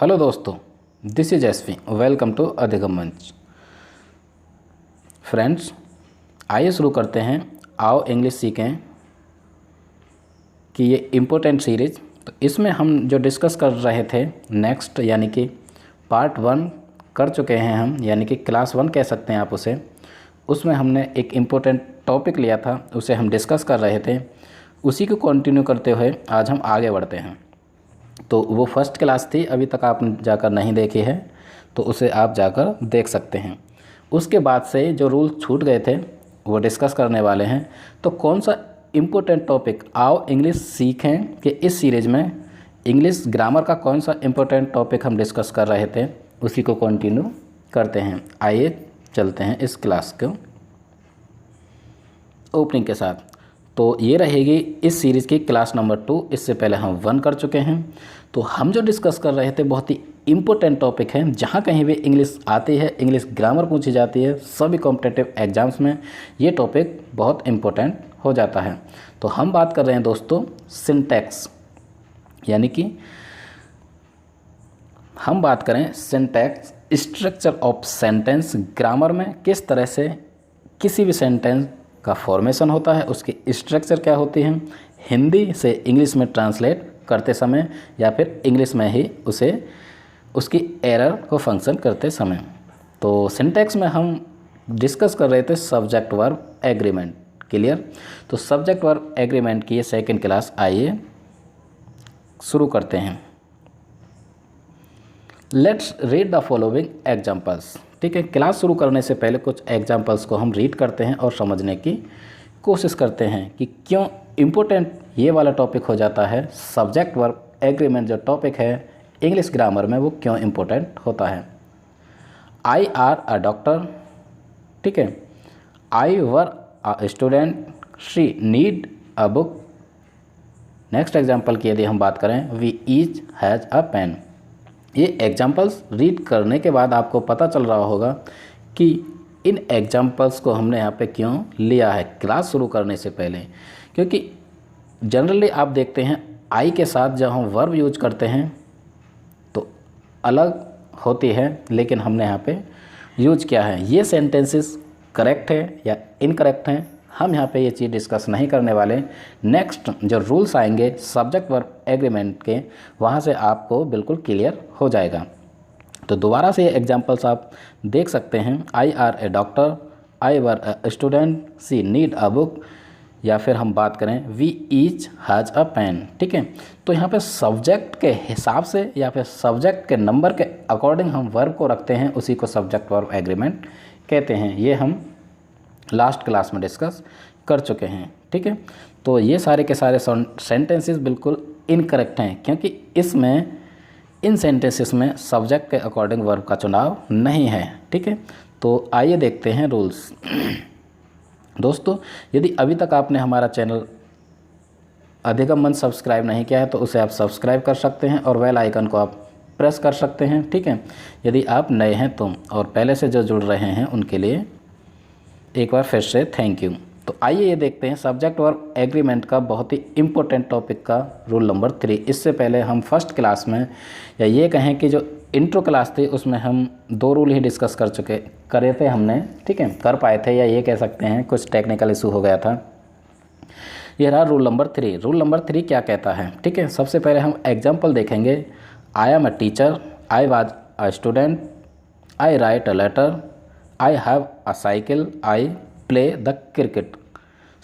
Hello दोस्तों, this is SP. Welcome to Adhigam Manch. Friends, आइए शुरू करते हैं आओ इंग्लिश सीखें कि ये इम्पोर्टेंट सीरीज़। तो इसमें हम जो डिस्कस कर रहे थे नेक्स्ट यानी कि पार्ट 1 कर चुके हैं हम, यानी कि क्लास 1 कह सकते हैं आप उसे। उसमें हमने एक इम्पोर्टेंट टॉपिक लिया था, उसे हम डिस्कस कर रहे थे। उसी को कंटिन्यू करते हुए आज हम आगे बढ़ते हैं। तो वो फर्स्ट क्लास थी, अभी तक आपने जाकर नहीं देखी है तो उसे आप जाकर देख सकते हैं। उसके बाद से जो रूल छूट गए थे वो डिस्कस करने वाले हैं। तो कौन सा इम्पोर्टेंट टॉपिक आओ इंग्लिश सीखें कि इस सीरीज़ में इंग्लिश ग्रामर का कौन सा इम्पोर्टेंट टॉपिक हम डिस्कस कर रहे थे उसी को कंटिन्यू करते हैं। आइए चलते हैं इस क्लास को ओपनिंग के साथ। तो ये रहेगी इस सीरीज़ की क्लास नंबर 2। इससे पहले हम 1 कर चुके हैं। तो हम जो डिस्कस कर रहे थे बहुत ही इम्पोर्टेंट टॉपिक है। जहाँ कहीं भी इंग्लिश आती है, इंग्लिश ग्रामर पूछी जाती है, सभी कॉम्पिटिटिव एग्जाम्स में ये टॉपिक बहुत इम्पोर्टेंट हो जाता है। तो हम बात कर रहे हैं दोस्तों सिंटैक्स, यानी कि हम बात करें syntax, structure of sentence. Grammar में किस तरह से किसी भी सेंटेंस का फॉर्मेशन होता है, उसकी स्ट्रक्चर क्या होती है, हिंदी से इंग्लिश में ट्रांसलेट करते समय या फिर इंग्लिश में ही उसे उसकी एरर को फंक्शन करते समय। तो सिंटैक्स में हम डिस्कस कर रहे थे सब्जेक्ट वर्ब एग्रीमेंट। क्लियर? तो सब्जेक्ट वर्ब एग्रीमेंट की ये सेकंड क्लास आइए शुरू करते हैं। Let's read the following examples. ठीक है, क्लास शुरू करने से पहले कुछ एग्जाम्पल्स को हम रीड करते हैं और समझने की कोशिश करते हैं कि क्यों इम्पोर्टेंट ये वाला टॉपिक हो जाता है। सब्जेक्ट वर्ब एग्रीमेंट जो टॉपिक है इंग्लिश ग्रामर में वो क्यों इम्पोर्टेंट होता है। I are a doctor. ठीक है, I were a student, she need a book. Next example की यदि हम बात करें, we each has a pen. ये एग्जाम्पल्स रीड करने के बाद आपको पता चल रहा होगा कि इन एग्जाम्पल्स को हमने यहाँ पे क्यों लिया है क्लास शुरू करने से पहले। क्योंकि जनरली आप देखते हैं आई के साथ जब हम वर्ब यूज करते हैं तो अलग होती है, लेकिन हमने यहाँ पे यूज किया है। ये सेंटेंसेस करेक्ट है या इनकरेक्ट हैं, हम यहाँ पे ये चीज़ डिस्कस नहीं करने वाले। नेक्स्ट जो रूल्स आएंगे सब्जेक्ट वर्ब एग्रीमेंट के, वहाँ से आपको बिल्कुल क्लियर हो जाएगा। तो दोबारा से ये एग्जांपल्स आप देख सकते हैं। I are a doctor, I were a student, she need a book, या फिर हम बात करें we each has a pen. ठीक है, तो यहाँ पे सब्जेक्ट के हिसाब से या फिर सब्जेक्ट के नंबर के अकॉर्डिंग हम वर्ब को रखते हैं, उसी को सब्जेक्ट वर्ब एग्रीमेंट कहते हैं। ये हम लास्ट क्लास में डिस्कस कर चुके हैं। ठीक है, तो ये सारे के सारे सेंटेंसेस बिल्कुल इनकरेक्ट हैं, क्योंकि इसमें इन सेंटेंसेस में सब्जेक्ट के अकॉर्डिंग वर्ब का चुनाव नहीं है। ठीक है, तो आइए देखते हैं रूल्स। दोस्तों, यदि अभी तक आपने हमारा चैनल अधिगम मंच सब्सक्राइब नहीं किया है तो उसे आप सब्सक्राइब कर सकते हैं और बेल आइकन को आप प्रेस कर सकते हैं। ठीक है, यदि आप नए हैं तो, और पहले से जो जुड़ रहे हैं उनके लिए एक बार फिर से थैंक यू। तो आइए ये देखते हैं सब्जेक्ट वर्ब एग्रीमेंट का बहुत ही इम्पोर्टेंट टॉपिक का रूल नंबर 3। इससे पहले हम फर्स्ट क्लास में, या ये कहें कि जो इंट्रो क्लास थी उसमें हम 2 रूल ही डिस्कस करे थे हमने। ठीक है, कर पाए थे, या ये कह सकते हैं कुछ टेक्निकल इशू हो गया था। ये रहा रूल नंबर 3। रूल नंबर 3 क्या कहता है? ठीक है, सबसे पहले हम एग्जाम्पल देखेंगे। I am a teacher, I was a student, I write a letter, I have a cycle, I play the cricket.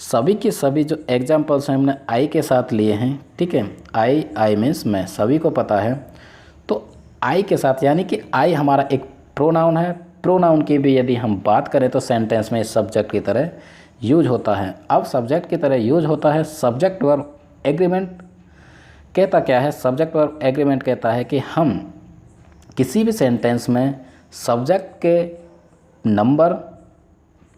सभी के सभी जो एग्जाम्पल्स हैं हमने आई के साथ लिए हैं। ठीक है, आई मीन्स मैं, सभी को पता है। तो आई के साथ, यानी कि आई हमारा एक प्रोनाउन है। प्रोनाउन की भी यदि हम बात करें तो सेंटेंस में सब्जेक्ट की तरह यूज होता है। अब सब्जेक्ट की तरह यूज होता है। सब्जेक्ट वर्ब एग्रीमेंट कहता क्या है? सब्जेक्ट वर्ब एग्रीमेंट कहता है कि हम किसी भी सेंटेंस में सब्जेक्ट के नंबर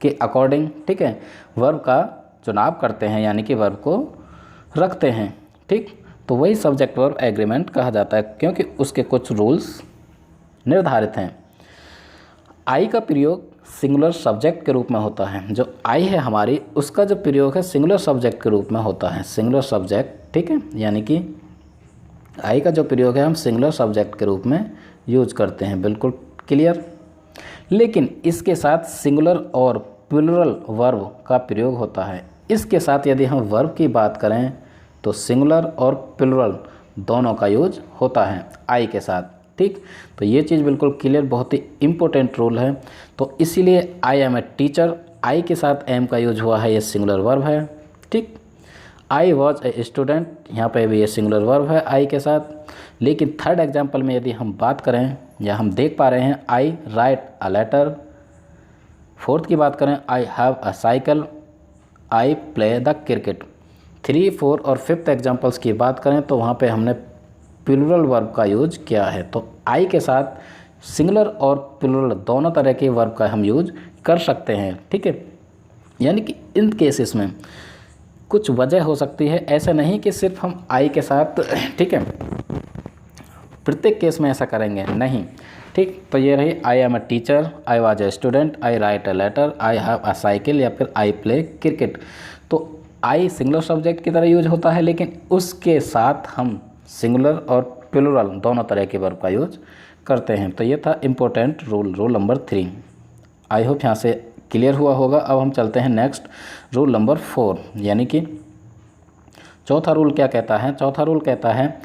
के अकॉर्डिंग, ठीक है, वर्ब का चुनाव करते हैं, यानी कि वर्ब को रखते हैं। ठीक, तो वही सब्जेक्ट वर्ब एग्रीमेंट कहा जाता है, क्योंकि उसके कुछ रूल्स निर्धारित हैं। आई का प्रयोग सिंगुलर सब्जेक्ट के रूप में होता है। जो आई है हमारी, उसका जो प्रयोग है सिंगुलर सब्जेक्ट के रूप में होता है। सिंगुलर सब्जेक्ट, ठीक है, यानी कि आई का जो प्रयोग है हम सिंगुलर सब्जेक्ट के रूप में यूज करते हैं, बिल्कुल क्लियर। लेकिन इसके साथ सिंगुलर और प्लूरल वर्ब का प्रयोग होता है। इसके साथ यदि हम वर्ब की बात करें तो सिंगुलर और प्लूरल दोनों का यूज होता है आई के साथ, ठीक। तो ये चीज़ बिल्कुल क्लियर, बहुत ही इम्पोर्टेंट रूल है। तो इसीलिए आई एम ए टीचर, आई के साथ एम का यूज हुआ है, ये सिंगुलर वर्ब है, ठीक। आई वॉज ए स्टूडेंट, यहाँ पे भी ये सिंगुलर वर्ब है आई के साथ। लेकिन थर्ड एग्जाम्पल में यदि हम बात करें या हम देख पा रहे हैं आई राइट अ लेटर। फोर्थ की बात करें आई have a cycle, I play the cricket. 3, 4 और 5th एग्जाम्पल्स की बात करें तो वहाँ पे हमने प्लूरल वर्ब का यूज किया है। तो आई के साथ सिंगुलर और प्लूरल दोनों तरह के वर्ब का हम यूज कर सकते हैं, ठीक है। यानी कि इन केसेस में कुछ वजह हो सकती है, ऐसा नहीं कि सिर्फ हम आई के साथ, ठीक है, प्रत्येक केस में ऐसा करेंगे, नहीं, ठीक। तो ये रही I am a teacher, I was a student, I write a letter, I have a cycle या फिर आई प्ले क्रिकेट। तो आई सिंगुलर सब्जेक्ट की तरह यूज होता है, लेकिन उसके साथ हम सिंगुलर और प्लूरल दोनों तरह के वर्ब का यूज करते हैं। तो ये था इम्पोर्टेंट रूल नंबर 3। आई होप यहाँ से क्लियर हुआ होगा। अब हम चलते हैं नेक्स्ट रूल नंबर 4, यानी कि चौथा रूल क्या कहता है। चौथा रूल कहता है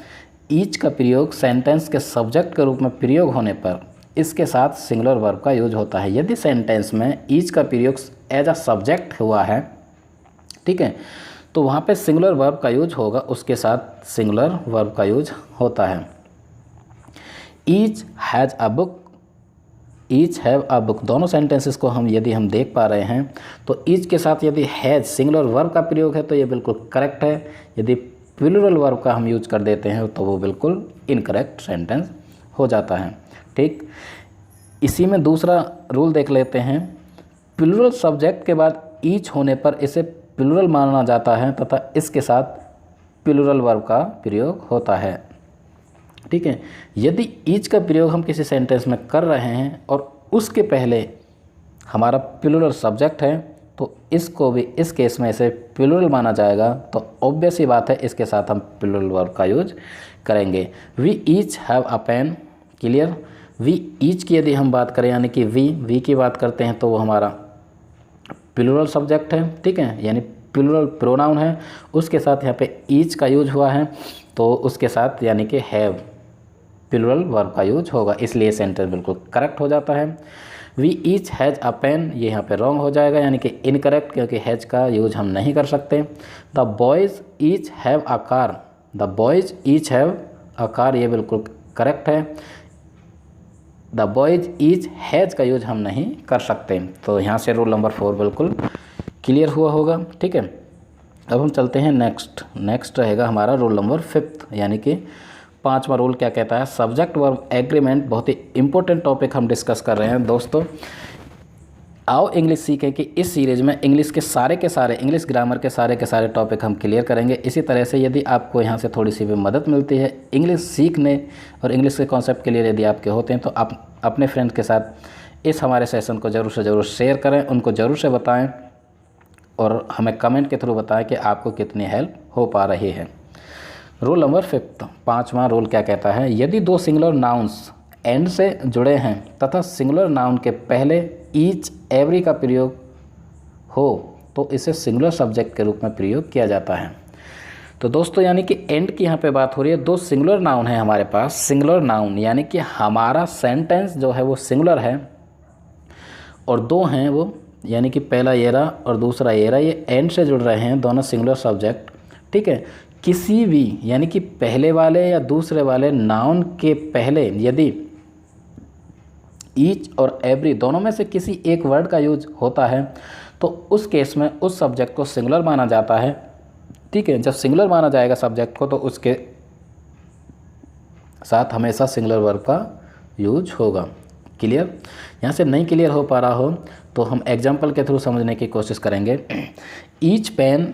ईच का प्रयोग सेंटेंस के सब्जेक्ट के रूप में प्रयोग होने पर इसके साथ सिंगुलर वर्ब का यूज होता है। यदि सेंटेंस में ईच का प्रयोग एज अ सब्जेक्ट हुआ है, ठीक है, तो वहाँ पे सिंगुलर वर्ब का यूज होगा, उसके साथ सिंगुलर वर्ब का यूज होता है। Each has a book, each have a book, दोनों सेंटेंसेस को यदि हम देख पा रहे हैं तो ईच के साथ यदि हैज़ सिंगुलर वर्ब का प्रयोग है तो ये बिल्कुल करेक्ट है। यदि प्लूरल वर्ब का हम यूज कर देते हैं तो वो बिल्कुल इनकरेक्ट सेंटेंस हो जाता है, ठीक। इसी में दूसरा रूल देख लेते हैं। प्लूरल सब्जेक्ट के बाद ईच होने पर इसे प्लूरल माना जाता है तथा इसके साथ प्लूरल वर्ब का प्रयोग होता है, ठीक है। यदि ईच का प्रयोग हम किसी सेंटेंस में कर रहे हैं और उसके पहले हमारा प्लूरल सब्जेक्ट है तो इसको भी इस केस में इसे प्लूरल माना जाएगा। तो ऑब्वियस ही बात है, इसके साथ हम प्लूरल वर्ब का यूज करेंगे। We each have a pen, clear. We each की यदि हम बात करें, यानी कि वी की बात करते हैं तो वो हमारा प्लूरल सब्जेक्ट है, ठीक है, यानी प्लूरल प्रोनाउन है। उसके साथ यहाँ पे ईच का यूज हुआ है तो उसके साथ यानी कि हैव प्लूरल वर्ब का यूज होगा, इसलिए सेंटेंस बिल्कुल करेक्ट हो जाता है। We each has a pen, ये यहाँ पे रॉन्ग हो जाएगा, यानी कि इनकरेक्ट, क्योंकि हैज़ का यूज हम नहीं कर सकते। The boys each have a car, the boys each have a car, ये बिल्कुल करेक्ट है। द बॉयज़ ईच हैज़ का यूज हम नहीं कर सकते। तो यहाँ से रूल नंबर 4 बिल्कुल क्लियर हुआ होगा, ठीक है। अब हम चलते हैं नेक्स्ट रहेगा हमारा रूल नंबर 5, यानी कि 5वां रूल क्या कहता है। सब्जेक्ट वर्ब एग्रीमेंट, बहुत ही इंपॉर्टेंट टॉपिक हम डिस्कस कर रहे हैं दोस्तों। आओ इंग्लिश सीखें कि इस सीरीज़ में इंग्लिश के सारे इंग्लिश ग्रामर के सारे टॉपिक हम क्लियर करेंगे। इसी तरह से यदि आपको यहाँ से थोड़ी सी भी मदद मिलती है इंग्लिश सीखने और इंग्लिश के कॉन्सेप्ट क्लियर यदि आपके होते हैं तो आप अपने फ्रेंड्स के साथ इस हमारे सेशन को ज़रूर से ज़रूर शेयर करें, उनको ज़रूर से बताएँ और हमें कमेंट के थ्रू बताएं कि आपको कितनी हेल्प हो पा रही है। रूल नंबर 5, 5वां रूल क्या कहता है। यदि दो सिंगुलर नाउन्स एंड से जुड़े हैं तथा सिंगुलर नाउन के पहले ईच एवरी का प्रयोग हो तो इसे सिंगुलर सब्जेक्ट के रूप में प्रयोग किया जाता है। तो दोस्तों यानी कि एंड की यहाँ पे बात हो रही है, दो सिंगुलर नाउन है हमारे पास। सिंगुलर नाउन यानी कि हमारा सेंटेंस जो है वो सिंगुलर है और दो हैं वो, यानी कि पहला ये रहा और दूसरा ये रहा, ये एंड से जुड़ रहे हैं दोनों सिंगुलर सब्जेक्ट, ठीक है। किसी भी यानी कि पहले वाले या दूसरे वाले नाउन के पहले यदि ईच और एवरी दोनों में से किसी एक वर्ड का यूज होता है तो उस केस में उस सब्जेक्ट को सिंगुलर माना जाता है, ठीक है। जब सिंगुलर माना जाएगा सब्जेक्ट को तो उसके साथ हमेशा सिंगुलर वर्ब का यूज होगा। क्लियर। यहाँ से नहीं क्लियर हो पा रहा हो तो हम एग्जाम्पल के थ्रू समझने की कोशिश करेंगे। Each pen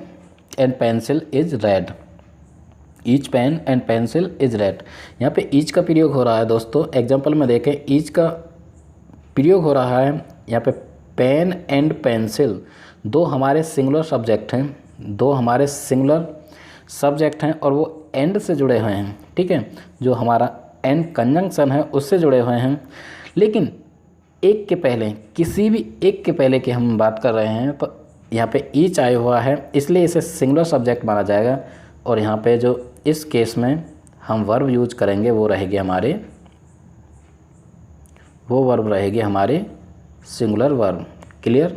and pencil is red, each pen and pencil is red. यहाँ पे ईच का प्रयोग हो रहा है दोस्तों। एग्जाम्पल में देखें ईच का प्रयोग हो रहा है यहाँ पे पेन एंड पेंसिल, दो हमारे सिंगुलर सब्जेक्ट हैं, दो हमारे सिंगुलर सब्जेक्ट हैं और वो एंड से जुड़े हुए हैं, ठीक है, जो हमारा एंड कंजंक्शन है उससे जुड़े हुए हैं। लेकिन एक के पहले, किसी भी एक के पहले की हम बात कर रहे हैं तो यहाँ पे ईच आया हुआ है, इसलिए इसे सिंगुलर सब्जेक्ट माना जाएगा। और यहाँ पे जो इस केस में हम वर्ब यूज करेंगे वो रहेगी हमारे सिंगुलर वर्ब। क्लियर।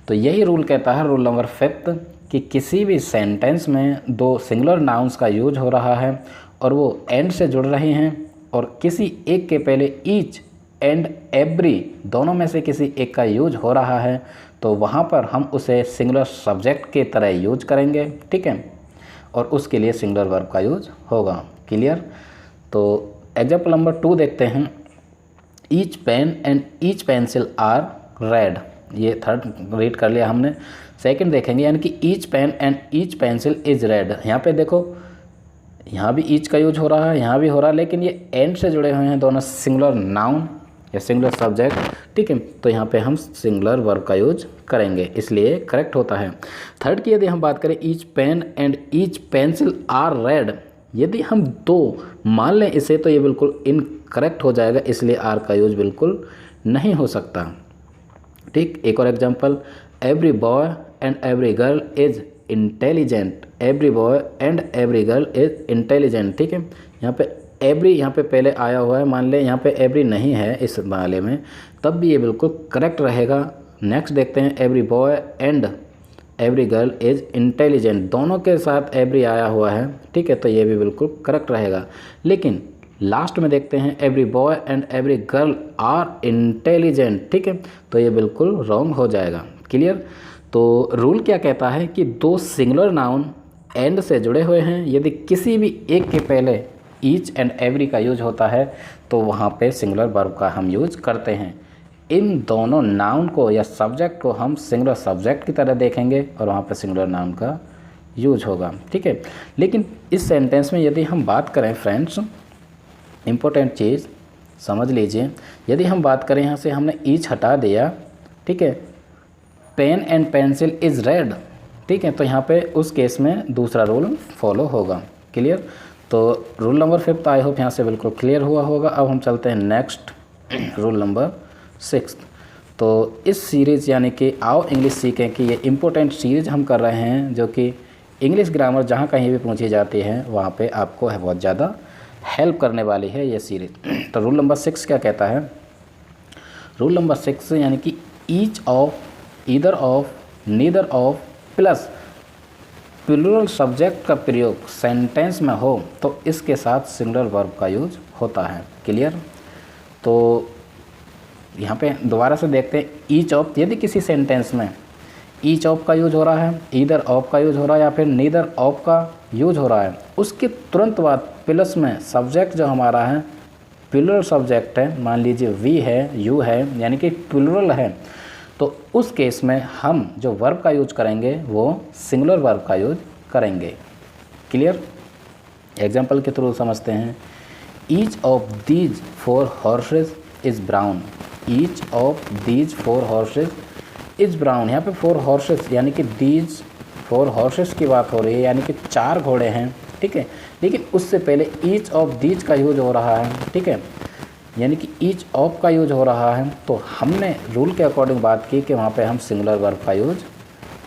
तो यही रूल कहता है, रूल नंबर 5, कि किसी भी सेंटेंस में दो सिंगुलर नाउन्स का यूज हो रहा है और वो एंड से जुड़ रहे हैं और किसी एक के पहले ईच एंड एवरी दोनों में से किसी एक का यूज हो रहा है तो वहाँ पर हम उसे सिंगुलर सब्जेक्ट के तरह यूज करेंगे। ठीक है, और उसके लिए सिंगुलर वर्ब का यूज होगा। क्लियर। तो एग्जाम्पल नंबर 2 देखते हैं। Each pen and each pencil are red, ये थर्ड रीड कर लिया हमने। सेकंड देखेंगे, यानी कि each pen and each pencil is red. यहाँ पे देखो, यहाँ भी ईच का यूज हो रहा है, यहाँ भी हो रहा है, लेकिन ये एंड से जुड़े हुए हैं दोनों सिंगुलर नाउन या सिंगुलर सब्जेक्ट। ठीक है, तो यहाँ पे हम सिंगुलर वर्ब का यूज करेंगे, इसलिए करेक्ट होता है। थर्ड की यदि हम बात करें, each pen and each pencil are red, यदि हम दो मान लें इसे तो ये बिल्कुल इनकरेक्ट हो जाएगा, इसलिए आर का यूज बिल्कुल नहीं हो सकता। ठीक, एक और example, every boy and every girl is intelligent. Every boy and every girl is intelligent. ठीक है, यहाँ पे एवरी यहाँ पे पहले आया हुआ है, मान ले यहाँ पे एवरी नहीं है इस वाले में, तब भी ये बिल्कुल करेक्ट रहेगा। नेक्स्ट देखते हैं, every boy and every girl is intelligent, दोनों के साथ एवरी आया हुआ है। ठीक है, तो ये भी बिल्कुल करेक्ट रहेगा। लेकिन लास्ट में देखते हैं, every boy and every girl are intelligent. ठीक है, तो ये बिल्कुल रॉन्ग हो जाएगा। क्लियर। तो रूल क्या कहता है कि दो सिंगुलर नाउन एंड से जुड़े हुए हैं, यदि किसी भी एक के पहले ईच एंड एवरी का यूज होता है तो वहाँ पे सिंगुलर वर्ब का हम यूज करते हैं। इन दोनों नाउन को या सब्जेक्ट को हम सिंगुलर सब्जेक्ट की तरह देखेंगे और वहाँ पे सिंगुलर नाउन का यूज होगा। ठीक है, लेकिन इस सेंटेंस में यदि हम बात करें फ्रेंड्स, इम्पोर्टेंट चीज़ समझ लीजिए, यदि हम बात करें, यहाँ से हमने ईच हटा दिया। ठीक है, pen and pencil is red. ठीक है, तो यहाँ पे उस केस में दूसरा रूल फॉलो होगा। क्लियर। तो रूल नंबर 5 आई होप यहाँ से बिल्कुल क्लियर हुआ होगा। अब हम चलते हैं नेक्स्ट, रूल नंबर 6। तो इस सीरीज़ यानी कि आओ इंग्लिश सीखें कि ये इम्पोर्टेंट सीरीज़ हम कर रहे हैं, जो कि इंग्लिश ग्रामर जहाँ कहीं भी पूछी जाती है वहाँ पे आपको है बहुत ज़्यादा हेल्प करने वाली है ये सीरीज़। तो रूल नंबर 6 क्या कहता है? रूल नंबर 6 यानी कि each of, either of, neither of plus plural subject का प्रयोग सेंटेंस में हो तो इसके साथ सिंगुलर वर्ब का यूज होता है। क्लियर। तो यहाँ पे दोबारा से देखते हैं, ईच ऑफ, यदि किसी सेंटेंस में ईच ऑफ का यूज हो रहा है, ईदर ऑफ का यूज हो रहा है या फिर नीदर ऑफ का यूज हो रहा है, उसके तुरंत बाद प्लस में सब्जेक्ट जो हमारा है प्लूरल सब्जेक्ट है, मान लीजिए वी है, यू है, यानी कि प्लूरल है, तो उस केस में हम जो वर्ब का यूज करेंगे वो सिंगुलर वर्ब का यूज करेंगे। क्लियर। एग्जाम्पल के थ्रू समझते हैं। Each of these 4 horses is brown. Each of these 4 horses is brown. यहाँ पे 4 हॉर्सेस यानी कि दीज 4 हॉर्सेस की बात हो रही है, यानी कि 4 घोड़े हैं। ठीक है, लेकिन उससे पहले ईच ऑफ दीज का यूज हो रहा है। ठीक है, यानी कि ईच ऑफ का यूज हो रहा है, तो हमने रूल के अकॉर्डिंग बात की कि वहाँ पे हम सिंगुलर वर्ब का यूज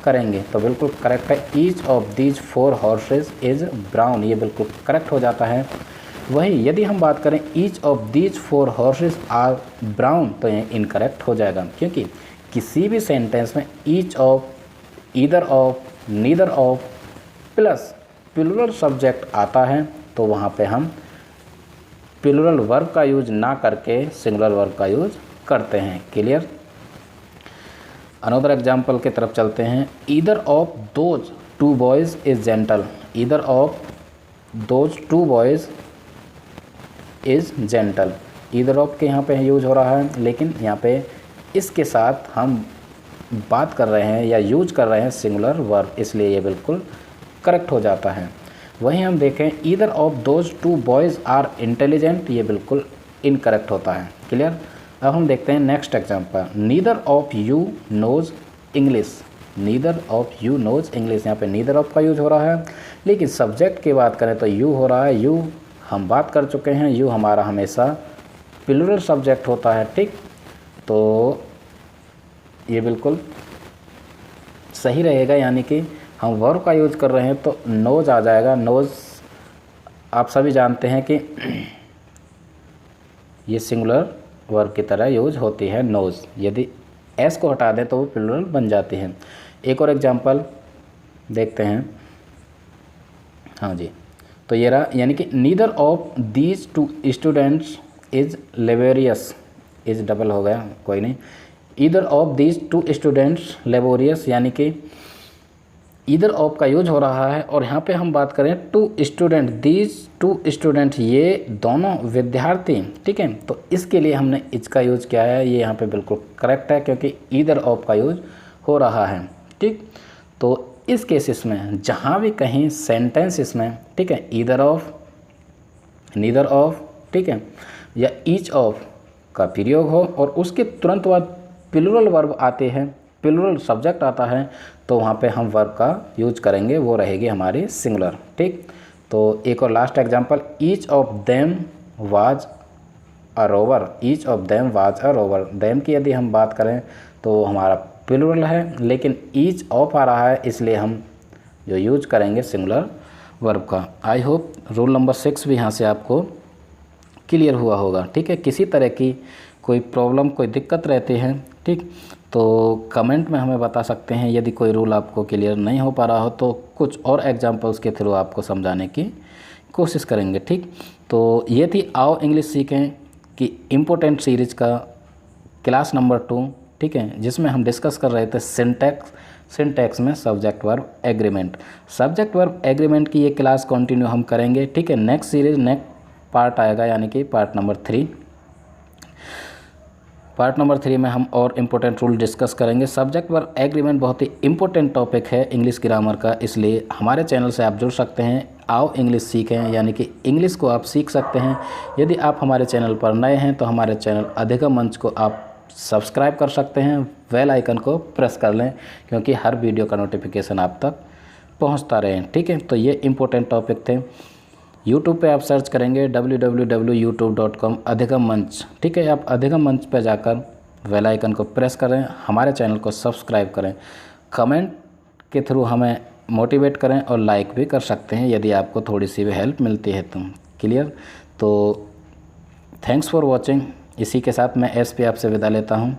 करेंगे। तो बिल्कुल करेक्ट है, each of these 4 horses is brown, ये बिल्कुल करेक्ट हो जाता है। वहीं यदि हम बात करें each of these 4 horses are brown, तो ये इनकरेक्ट हो जाएगा, क्योंकि किसी भी सेंटेंस में each of, either of, neither of plus plural subject आता है तो वहाँ पे हम प्लूरल वर्ब का यूज ना करके सिंगुलर वर्ब का यूज करते हैं। क्लियर। अनदर एग्जाम्पल की तरफ चलते हैं। Either of those 2 boys is gentle. Either of those 2 boys is gentle. Either of के यहाँ पे यूज हो रहा है, लेकिन यहाँ पे इसके साथ हम बात कर रहे हैं या यूज कर रहे हैं सिंगुलर वर्ब, इसलिए ये बिल्कुल करेक्ट हो जाता है। वहीं हम देखें, either of those 2 boys are intelligent, ये बिल्कुल इनकरेक्ट होता है। क्लियर। अब हम देखते हैं next example. Neither of you knows English. Neither of you knows English, यहाँ पे नीदर ऑफ का यूज हो रहा है, लेकिन सब्जेक्ट की बात करें तो यू हो रहा है। यू हम बात कर चुके हैं, यू हमारा हमेशा प्लूरल सब्जेक्ट होता है, ठीक। तो ये बिल्कुल सही रहेगा, यानी कि हम वर्ब का यूज कर रहे हैं तो नोज आ जाएगा। नोज आप सभी जानते हैं कि ये सिंगुलर वर्ब की तरह यूज होती है नोज, यदि एस को हटा दें तो वो प्लूरल बन जाती है। एक और एग्जांपल देखते हैं। हाँ जी, तो ये रहा, यानी कि neither of these two students is laborious, is double हो गया, कोई नहीं। Either of these two students laborious, यानी कि ईदर ऑफ का यूज हो रहा है और यहाँ पे हम बात करें two student, these two student, ये दोनों विद्यार्थी, ठीक है। तो इसके लिए हमने इज का यूज किया है, ये यहाँ पे बिल्कुल करेक्ट है क्योंकि ईदर ऑफ का यूज हो रहा है, ठीक। तो इस केसेस में जहाँ भी कहीं सेंटेंस इसमें, ठीक है, ईदर ऑफ, नीदर ऑफ, ठीक है, या ईच ऑफ का प्रयोग हो और उसके तुरंत बाद प्लूरल वर्ब आते हैं, प्लूरल सब्जेक्ट आता है, तो वहाँ पे हम वर्ब का यूज करेंगे, वो रहेगी हमारी सिंगुलर, ठीक। तो एक और last example, each of them was a rover, each of them was a rover. Them की यदि हम बात करें तो हमारा प्लूरल है, लेकिन ईच ऑफ आ रहा है, इसलिए हम जो यूज करेंगे सिंगुलर वर्ब का। आई होप रूल नंबर 6 भी यहाँ से आपको क्लियर हुआ होगा, ठीक है। किसी तरह की कोई प्रॉब्लम, कोई दिक्कत रहती है, ठीक, तो कमेंट में हमें बता सकते हैं। यदि कोई रूल आपको क्लियर नहीं हो पा रहा हो तो कुछ और एग्जांपल्स के थ्रू आपको समझाने की कोशिश करेंगे, ठीक। तो ये थी आओ इंग्लिश सीखें कि इम्पोर्टेंट सीरीज का क्लास नंबर 2, ठीक है, जिसमें हम डिस्कस कर रहे थे सिंटैक्स में subject verb agreement. Subject verb agreement की ये क्लास कंटिन्यू हम करेंगे, ठीक है। नेक्स्ट सीरीज, नेक्स्ट पार्ट आएगा, यानी कि पार्ट नंबर 3। पार्ट नंबर 3 में हम और इम्पोर्टेंट रूल डिस्कस करेंगे। सब्जेक्ट वर्ब एग्रीमेंट बहुत ही इम्पोर्टेंट टॉपिक है इंग्लिश ग्रामर का, इसलिए हमारे चैनल से आप जुड़ सकते हैं। आओ इंग्लिश सीखें, यानी कि इंग्लिश को आप सीख सकते हैं। यदि आप हमारे चैनल पर नए हैं तो हमारे चैनल अधिगम मंच को आप सब्सक्राइब कर सकते हैं, बेल आइकन को प्रेस कर लें, क्योंकि हर वीडियो का नोटिफिकेशन आप तक पहुँचता रहे, ठीक है। तो ये इम्पोर्टेंट टॉपिक थे। यूट्यूब पे आप सर्च करेंगे www.youtube.com अधिगम मंच, ठीक है। आप अधिगम मंच पे जाकर बेल आइकन को प्रेस करें, हमारे चैनल को सब्सक्राइब करें, कमेंट के थ्रू हमें मोटिवेट करें और लाइक भी कर सकते हैं यदि आपको थोड़ी सी भी हेल्प मिलती है तो। क्लियर? तो थैंक्स फॉर वॉचिंग। इसी के साथ मैं एस पे आपसे विदा लेता हूँ।